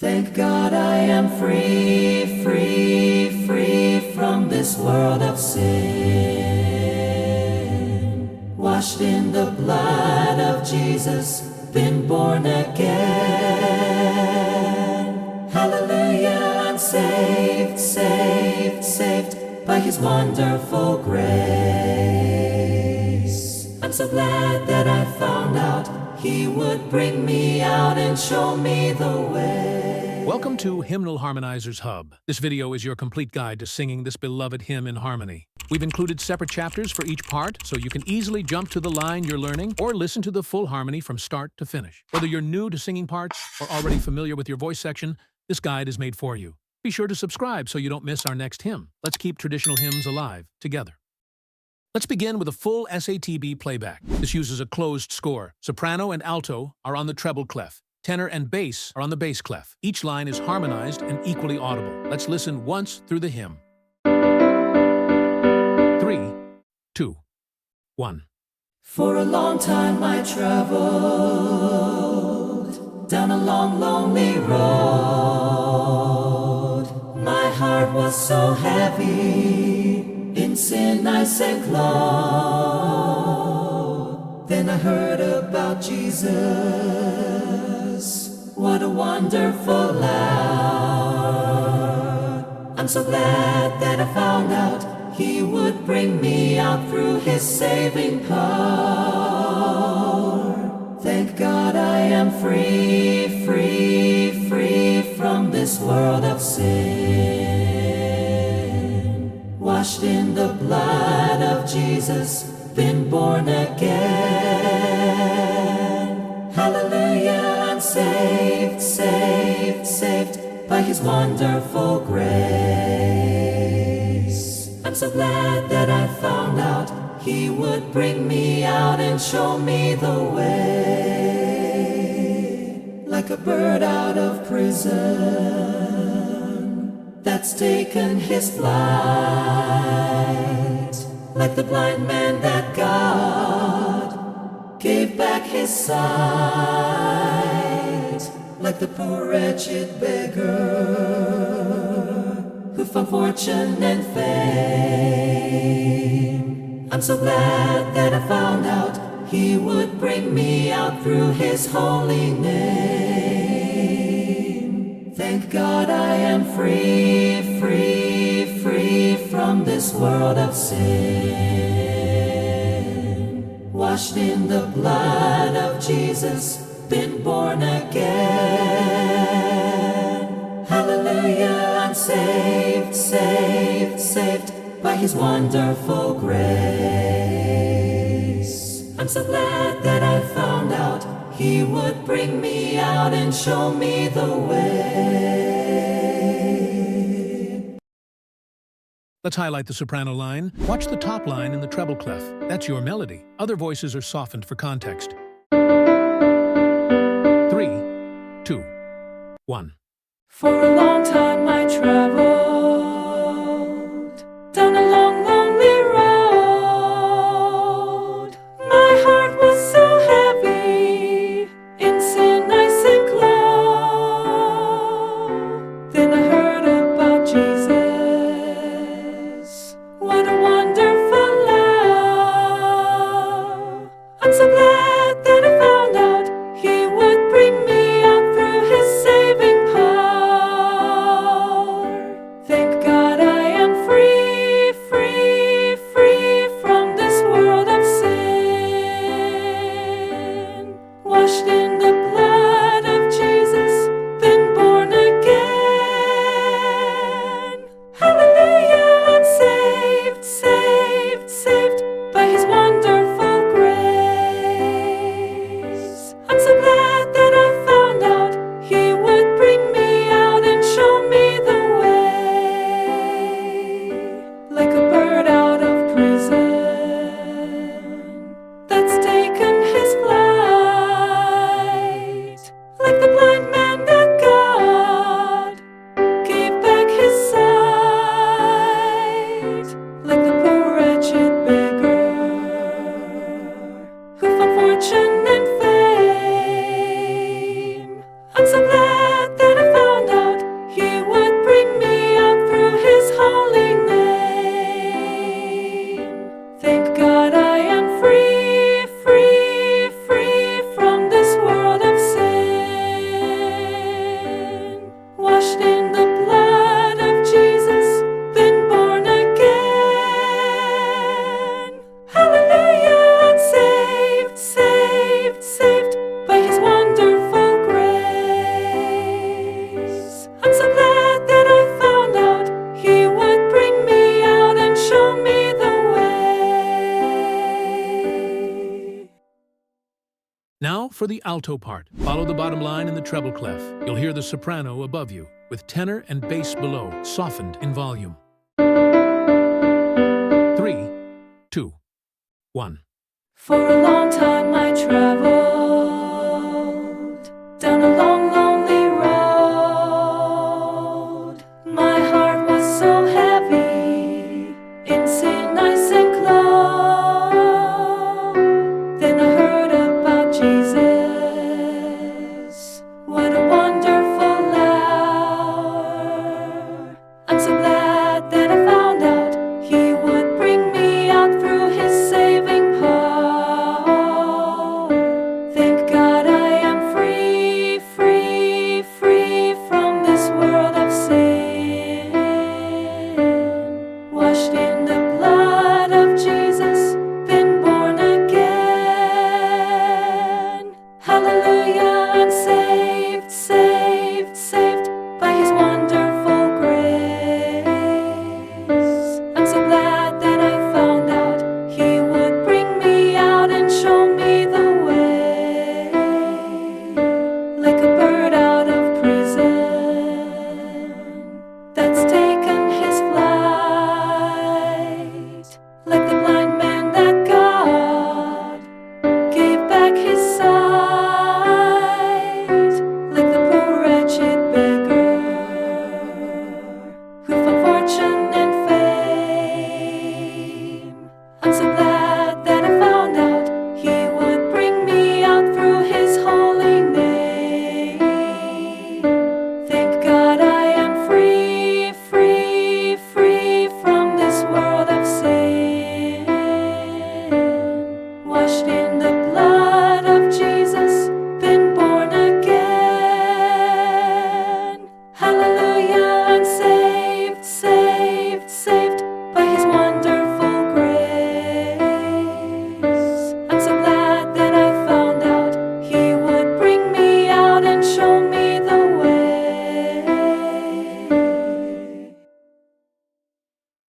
Thank God I am free, free, free from this world of sin. Washed in the blood of Jesus, been born again. Hallelujah, I'm saved, saved, saved by His wonderful grace. I'm so glad that I found out He would bring me out and show me the way. Welcome to Hymnal Harmonizers Hub. This video is your complete guide to singing this beloved hymn in harmony. We've included separate chapters for each part, so you can easily jump to the line you're learning or listen to the full harmony from start to finish. Whether you're new to singing parts or already familiar with your voice section, this guide is made for you. Be sure to subscribe so you don't miss our next hymn. Let's keep traditional hymns alive together. Let's begin with a full SATB playback. This uses a closed score. Soprano and alto are on the treble clef. Tenor and bass are on the bass clef. Each line is harmonized and equally audible. Let's listen once through the hymn. 3, 2, 1. For a long time I traveled down a long, lonely road. My heart was so heavy, in sin I sank low. Then I heard about Jesus. What a wonderful hour. I'm so glad that I found out He would bring me out through His saving power. Thank God I am free, free, free from this world of sin. Washed in the blood of Jesus, been born again. Hallelujah, I'm saved, saved, saved by His wonderful grace. I'm so glad that I found out He would bring me out and show me the way. Like a bird out of prison that's taken his flight. Like the blind man that God gave back his sight. Like the poor wretched beggar who found fortune and fame. I'm so glad that I found out He would bring me out through His holy name. Thank God I am free, free, free from this world of sin. Washed in the blood of Jesus, been born again. Hallelujah, I'm saved, saved, saved by His wonderful grace. I'm so glad that I found out He would bring me out and show me the way. Let's highlight the soprano line. Watch the top line in the treble clef. That's your melody. Other voices are softened for context. 3, 2, 1. For a long time I traveled down a long, lonely road. My heart was so heavy, in sin I sank low. Then I heard about Jesus. What a wonderful love. I'm so glad that I found out He would bring me out through His saving power. washed in the blood of Jesus, been born again. Hallelujah, I'm saved, saved, saved by His wonderful grace. I'm so glad that I found out He would bring me out and show me the way. Now for the alto part. Follow the bottom line in the treble clef. You'll hear the soprano above you, with tenor and bass below, softened in volume. 3, 2, 1. For a long time I traveled down a long, lonely road. My heart was so heavy, in sin I sank low. Then I heard about Jesus. What a wonderful hour. I'm so glad that I found out He would bring me out through His saving power. Thank God I am free, free, free from this world of sin. Washed in the blood of Jesus, been born again. Hallelujah, I'm saved, saved, saved by His wonderful grace. I'm so glad that I found out He would bring me out and show me the way. Like a bird out of prison that's taken his flight. Like the blind man that God gave back his sight. Like the poor wretched beggar who found fortune and fame. I'm so glad that I found out He would bring me out through His holy name. Thank God I am free, free, free from this world of sin. Washed in the blood of Jesus, been born again. Hallelujah, I'm saved, saved, saved by His wonderful grace. I'm so glad that I found out He would bring me out and show me the way.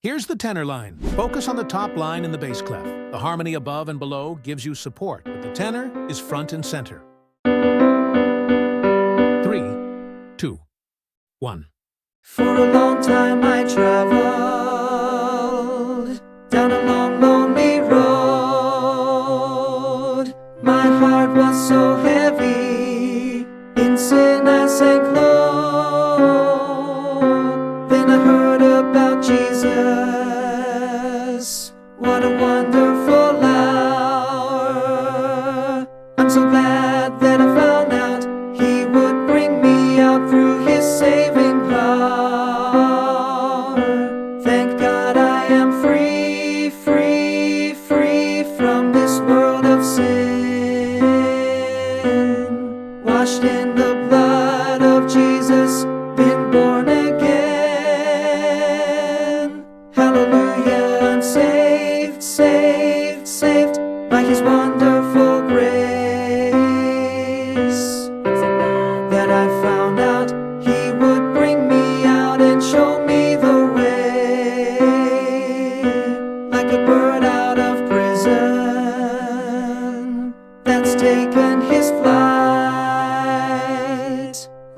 Here's the tenor line. Focus on the top line in the bass clef. The harmony above and below gives you support, but the tenor is front and center. 3, 2, 1. For a long time I traveled down a long, lonely road. My heart was so heavy, in sin I sank low. Then I heard about Jesus. What a wonderful hour. I'm so glad that I found out He would bring me out through His saving power. Thank God I am free, free, free from this world of sin. Washed in the blood of Jesus, been born again. Hallelujah, I'm saved, saved, saved by His wonderful grace. That I found out He would bring me out and show me the way. Like a bird out of prison that's taken his flight.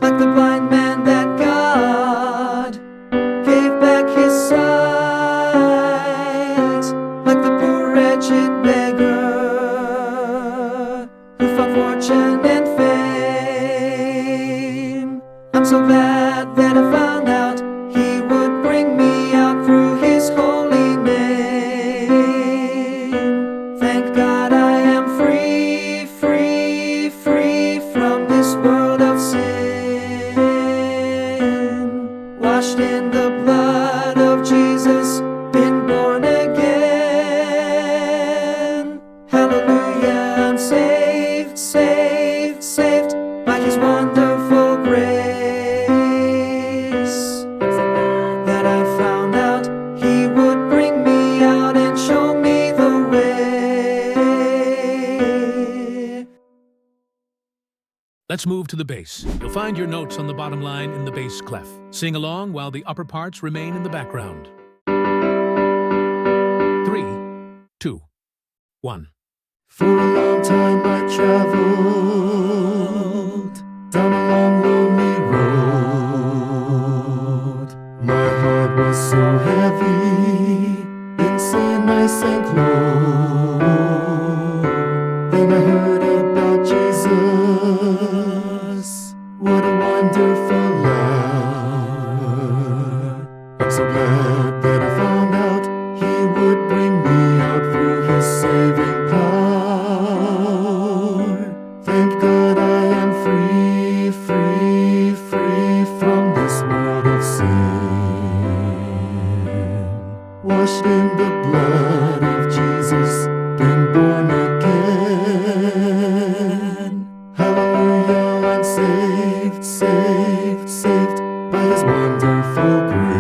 Like the blind man that God gave back his sight. Like the poor wretched beggar who found fortune and fame. I'm so glad that I found out He would bring me out through His holy name. Thank God I am free, free, free from this world of sin. Washed in the blood of Jesus, been born again. Hallelujah, I'm saved, saved, saved by His wonderful grace. Let's move to the bass. You'll find your notes on the bottom line in the bass clef. Sing along while the upper parts remain in the background. 3, 2, 1. For a long time I traveled down a long lonely road. My heart was so heavy, in sin I sank low. Then I heard about Jesus, what a wonderful love. I'm so glad that I found out He would bring me out through His saving power. Thank God I am free, free, free from this world of sin. Washed in the blood of Jesus, been born again. Hallelujah, I'm saved, saved, saved by His wonderful grace.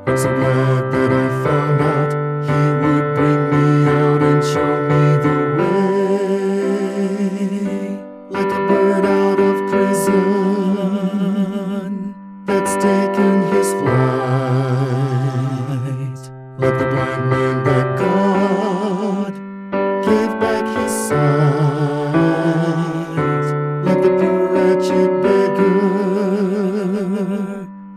I'm so glad that I found out He would bring me out and show me the way. Like a bird out of prison that's taken his flight. Like the blind man that God gave back his sight. Like the poor wretched beggar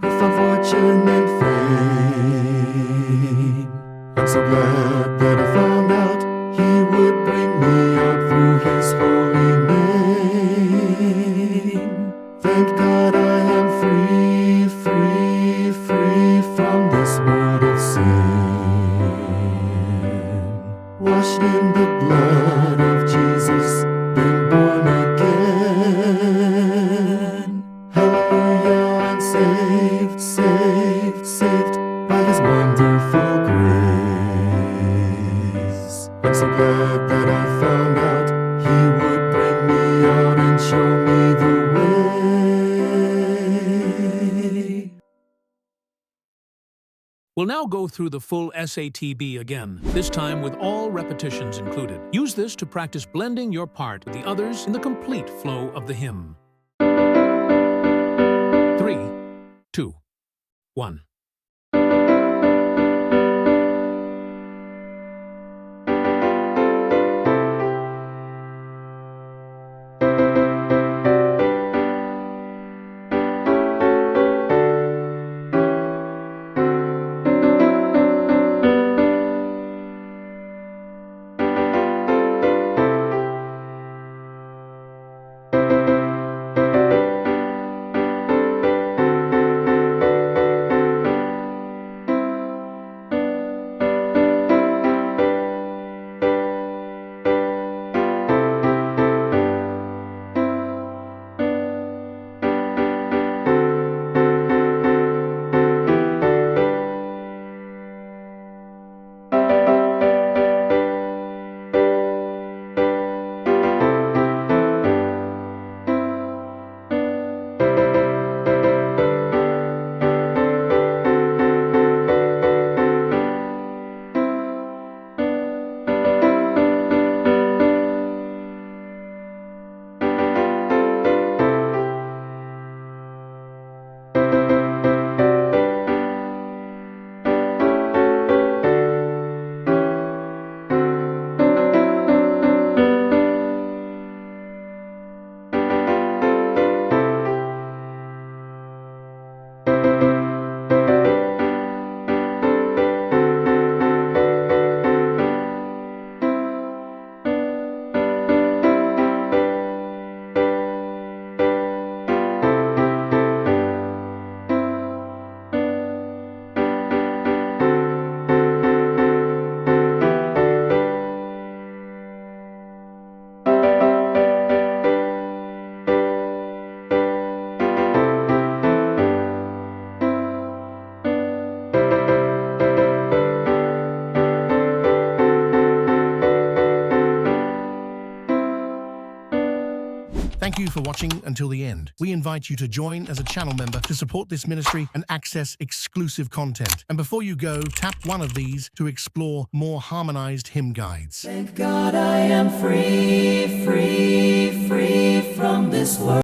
who found fortune and fame. I'm so glad that I found out He would bring me out through His holy name. Thank God I am free, free, free from this world of sin. Washed in the blood of Jesus, been born again. Hallelujah, I'm saved, saved, saved by His wonderful grace. I'm so glad that I found out He would bring me out and show me the way. We'll now go through the full SATB again, this time with all repetitions included. Use this to practice blending your part with the others in the complete flow of the hymn. 3, 2, 1. Thank you for watching until the end. We invite you to join as a channel member to support this ministry and access exclusive content. And before you go, tap one of these to explore more harmonized hymn guides. Thank God I am free, free, free from this world.